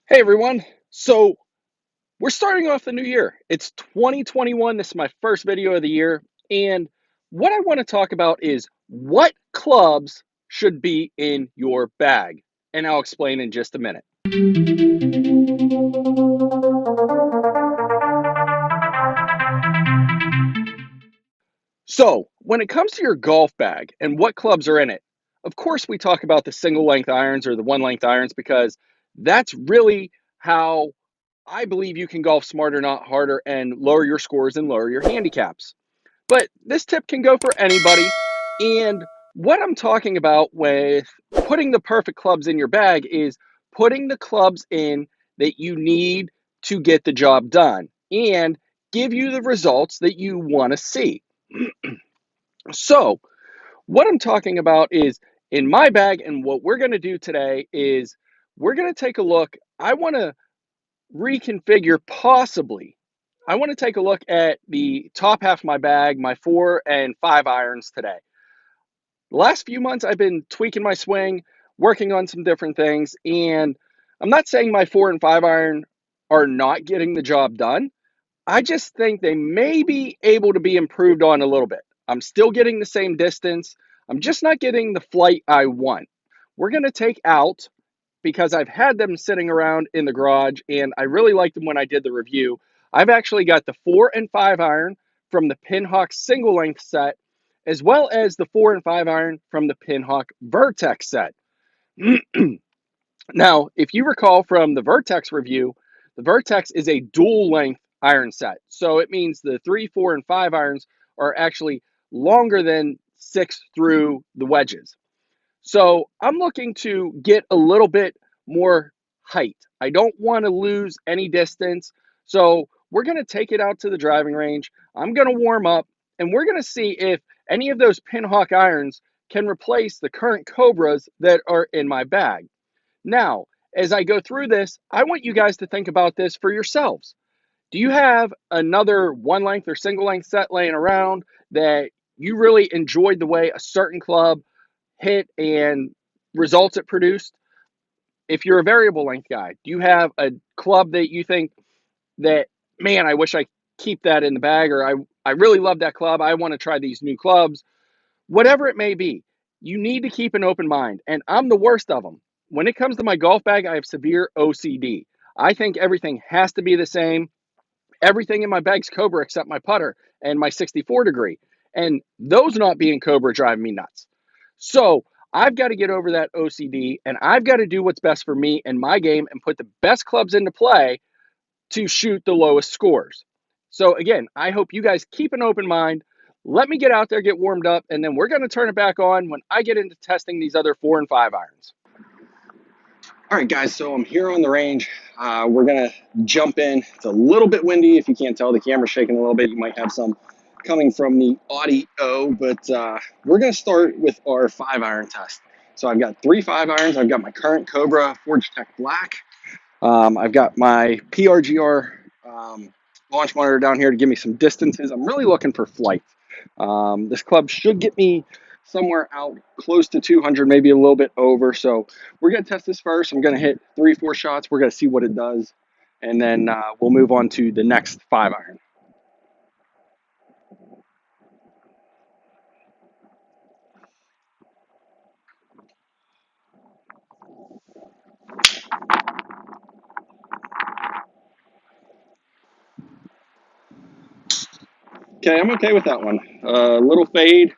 Hey everyone. So we're starting off the new year. It's 2021. This is my first video of the year. And what I want to talk about is what clubs should be in your bag. And I'll explain in just a minute. So when it comes to your golf bag and what clubs are in it, of course we talk about the single length irons or the one length irons because that's really how I believe you can golf smarter, not harder, and lower your scores and lower your handicaps. But this tip can go for anybody. And what I'm talking about with putting the perfect clubs in your bag is putting the clubs in that you need to get the job done and give you the results that you want to see. So, what I'm talking about is in my bag, and what we're going to do today is we're going to take a look. I want to reconfigure possibly. I want to take a look at the top half of my bag, my 4 and 5 irons today. The last few months, I've been tweaking my swing, working on some different things, and I'm not saying my 4 and 5 iron are not getting the job done. I just think they may be able to be improved on a little bit. I'm still getting the same distance. I'm just not getting the flight I want. We're going to take out, because I've had them sitting around in the garage and I really liked them when I did the review. I've actually got the 4 and 5 iron from the Pinhawk single length set, as well as the 4 and 5 iron from the Pinhawk Vertex set. Now, if you recall from the Vertex review, the Vertex is a dual length iron set. So it means the 3, 4, and 5 irons are actually longer than 6 through the wedges. So I'm looking to get a little bit more height. I don't want to lose any distance. So we're going to take it out to the driving range. I'm going to warm up and we're going to see if any of those Pinhawk irons can replace the current Cobras that are in my bag. Now, as I go through this, I want you guys to think about this for yourselves. Do you have another one length or single length set laying around that you really enjoyed the way a certain club hit and results it produced? If you're a variable length guy, do you have a club that you think that, man, I wish I keep that in the bag, or I really love that club, I want to try these new clubs? Whatever it may be, you need to keep an open mind. And I'm the worst of them. When it comes to my golf bag, I have severe OCD. I think everything has to be the same. Everything in my bag's Cobra except my putter and my 64 degree. And those not being Cobra drive me nuts. So I've got to get over that OCD and I've got to do what's best for me and my game and put the best clubs into play to shoot the lowest scores. So again, I hope you guys keep an open mind. Let me get out there, get warmed up, and then we're going to turn it back on when I get into testing these other 4 and 5 irons. All right, guys, so I'm here on the range. We're going to jump in. It's a little bit windy. If you can't tell, the camera's shaking a little bit. You might have some coming from the audio, but we're going to start with our 5 iron test. So I've got 3 5 irons. I've got my current Cobra Forge Tech Black. I've got my PRGR launch monitor down here to give me some distances. I'm really looking for flight. This club should get me somewhere out close to 200, maybe a little bit over. So we're going to test this first. I'm going to hit 3, 4 shots. We're going to see what it does. And then we'll move on to the next 5 iron. Okay, I'm okay with that one. Little fade,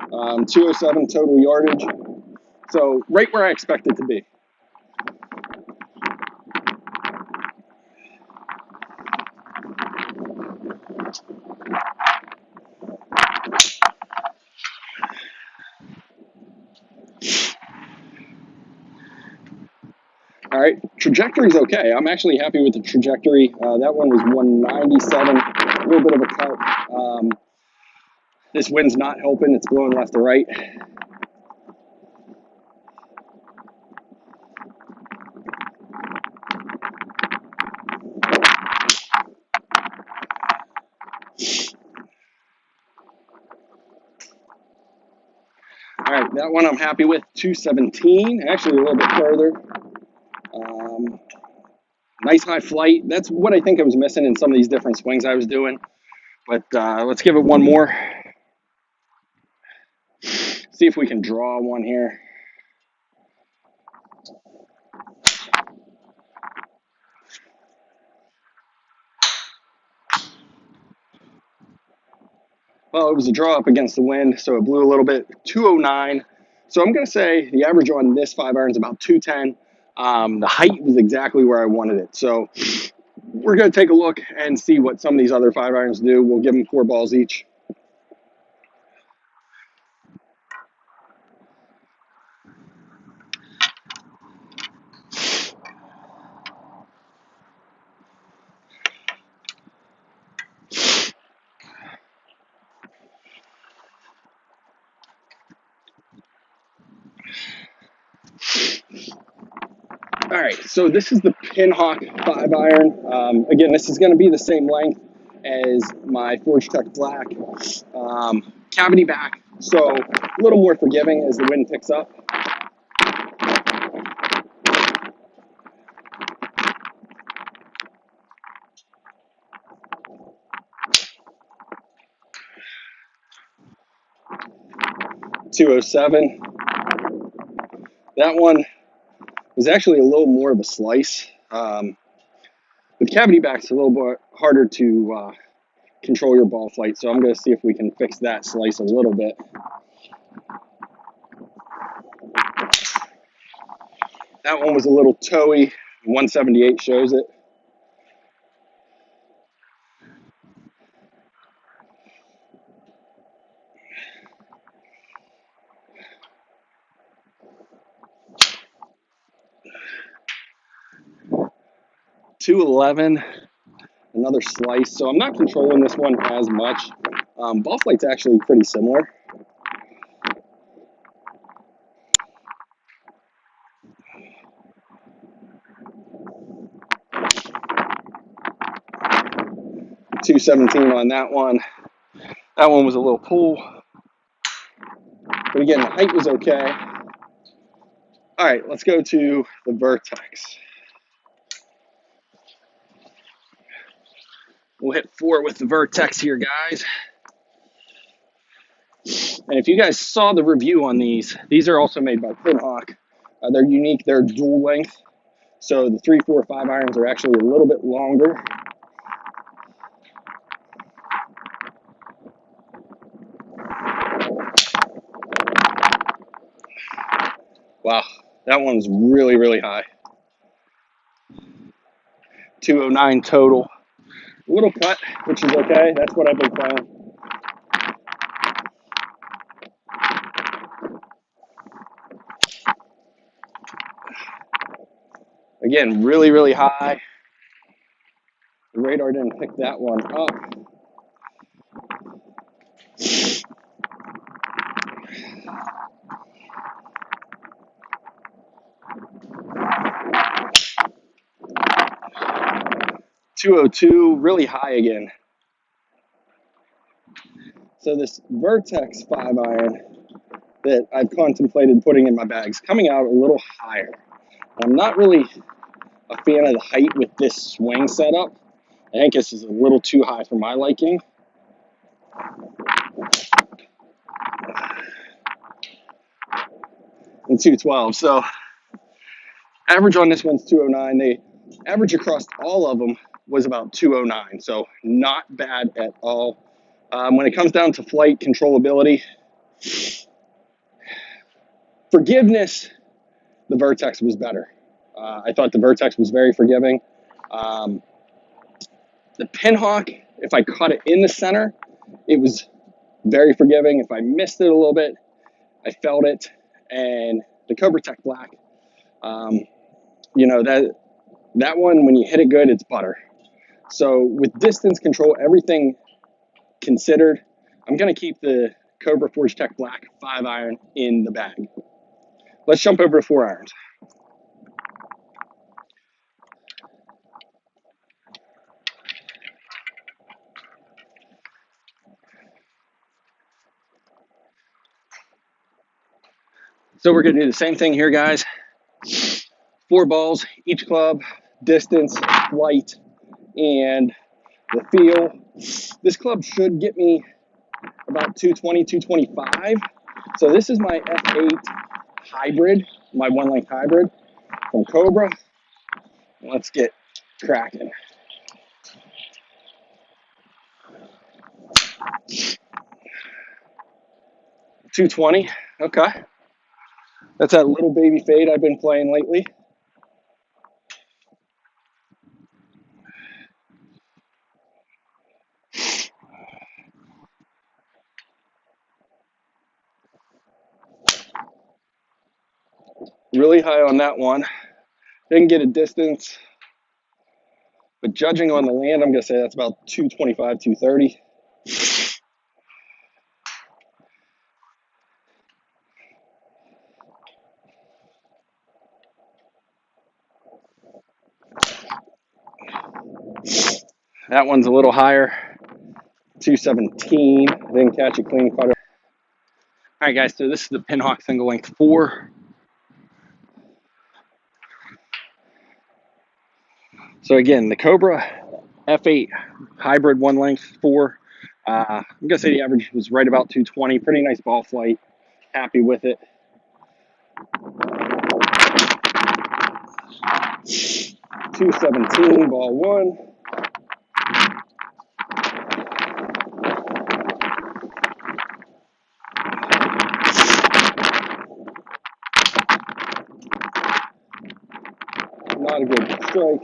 207 total yardage. So right where I expect it to be. All right, trajectory's okay. I'm actually happy with the trajectory. That one was 197, a little bit of a cut. This wind's not helping. It's blowing left to right. All right, that one I'm happy with, 217, actually a little bit further. Nice high flight. That's what I think I was missing in some of these different swings I was doing. But let's give it one more. See if we can draw one here. Well, it was a draw up against the wind, so it blew a little bit, 209. So I'm going to say the average on this 5-iron is about 210. The height was exactly where I wanted it. So we're going to take a look and see what some of these other 5-irons do. We'll give them 4 balls each. All right, so this is the Pinhawk 5-iron. Again, this is going to be the same length as my Forge Tech Black. Cavity back, so a little more forgiving as the wind picks up. .207. That one was actually a little more of a slice. The cavity back's a little bit harder to control your ball flight, so I'm going to see if we can fix that slice a little bit. That one was a little toey. 178 shows it. .211, another slice. So I'm not controlling this one as much. Ball flight's actually pretty similar. .217 on that one. That one was a little pull. But again, the height was okay. All right, let's go to the Vertex. We'll hit 4 with the Vertex here, guys. And if you guys saw the review on these are also made by Pinhawk. They're unique, they're dual length. So the 3, 4, 5 irons are actually a little bit longer. Wow, that one's really, really high. 209 total. A little cut, which is okay. That's what I've been playing. Again, really, really high. The radar didn't pick that one up. .202, really high again. So this Vertex 5-iron that I've contemplated putting in my bags, coming out a little higher. I'm not really a fan of the height with this swing setup. I think this is a little too high for my liking. And 212. So average on this one's 209. The average across all of them was about 209. So not bad at all. When it comes down to flight controllability, forgiveness, the Vertex was better. I thought the Vertex was very forgiving. The Pinhawk, if I caught it in the center, it was very forgiving. If I missed it a little bit, I felt it. And the Cobra Tech Black, you know, that one, when you hit it good, it's butter. So with distance control, everything considered, I'm going to keep the Cobra Forge Tech Black 5-iron in the bag. Let's jump over to 4-irons. So we're going to do the same thing here, guys. 4 balls, each club, distance, flight, and the feel. This club should get me about 220, 225. So this is my F8 hybrid, my one length hybrid from Cobra. Let's get cracking. $220, okay. That's that little baby fade I've been playing lately. Really high on that one. Didn't get a distance, but judging on the land, I'm gonna say that's about 225, 230. That one's a little higher, 217. Didn't catch it clean, caught it. All right, guys, so this is the Pinhawk single length 4. So again, the Cobra F8 hybrid one length 4. I'm gonna say the average was right about 220. Pretty nice ball flight. Happy with it. 217, ball 1. Not a good strike.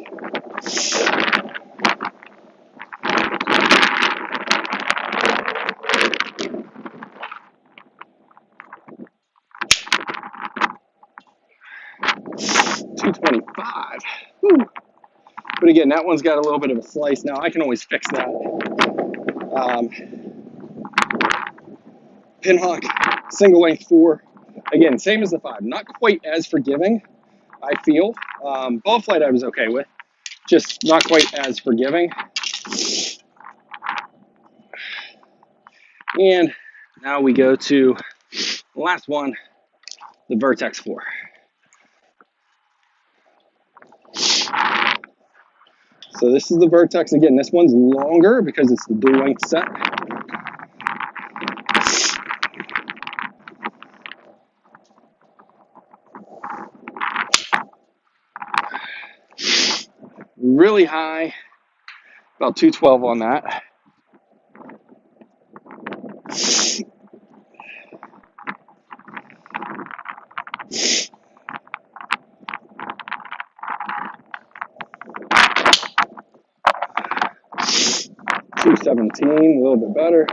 $225. Whew. But again, that one's got a little bit of a slice now. I can always fix that. Pinhawk single length 4. Again, same as the 5. Not quite as forgiving, I feel. Ball flight I was okay with. Just not quite as forgiving. And now we go to the last one, the Vertex 4. So this is the Vertex. Again, this one's longer because it's the dual length set. Really high, about 212 on that. $217, a little bit better.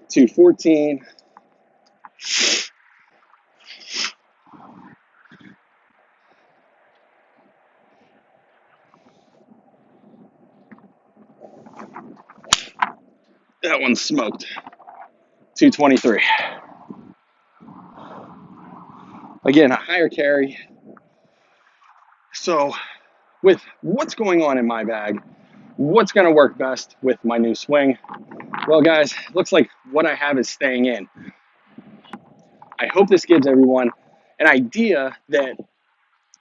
$214. That one's smoked. $223. Again, a higher carry. So with what's going on in my bag, what's going to work best with my new swing? Well, guys, looks like what I have is staying in. I hope this gives everyone an idea that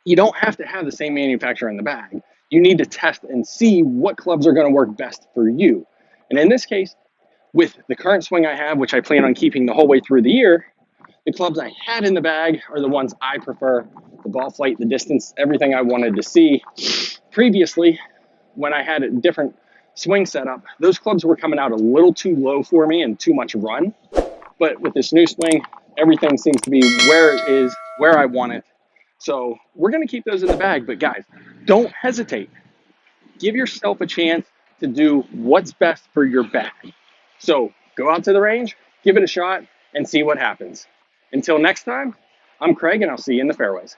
you don't have to have the same manufacturer in the bag. You need to test and see what clubs are going to work best for you. And in this case, with the current swing I have, which I plan on keeping the whole way through the year, the clubs I had in the bag are the ones I prefer. The ball flight, the distance, everything I wanted to see. Previously, when I had a different swing setup, those clubs were coming out a little too low for me and too much run. But with this new swing, everything seems to be where it is, where I want it. So we're going to keep those in the bag. But guys, don't hesitate. Give yourself a chance to do what's best for your bag. So go out to the range, give it a shot, and see what happens. Until next time, I'm Craig, and I'll see you in the fairways.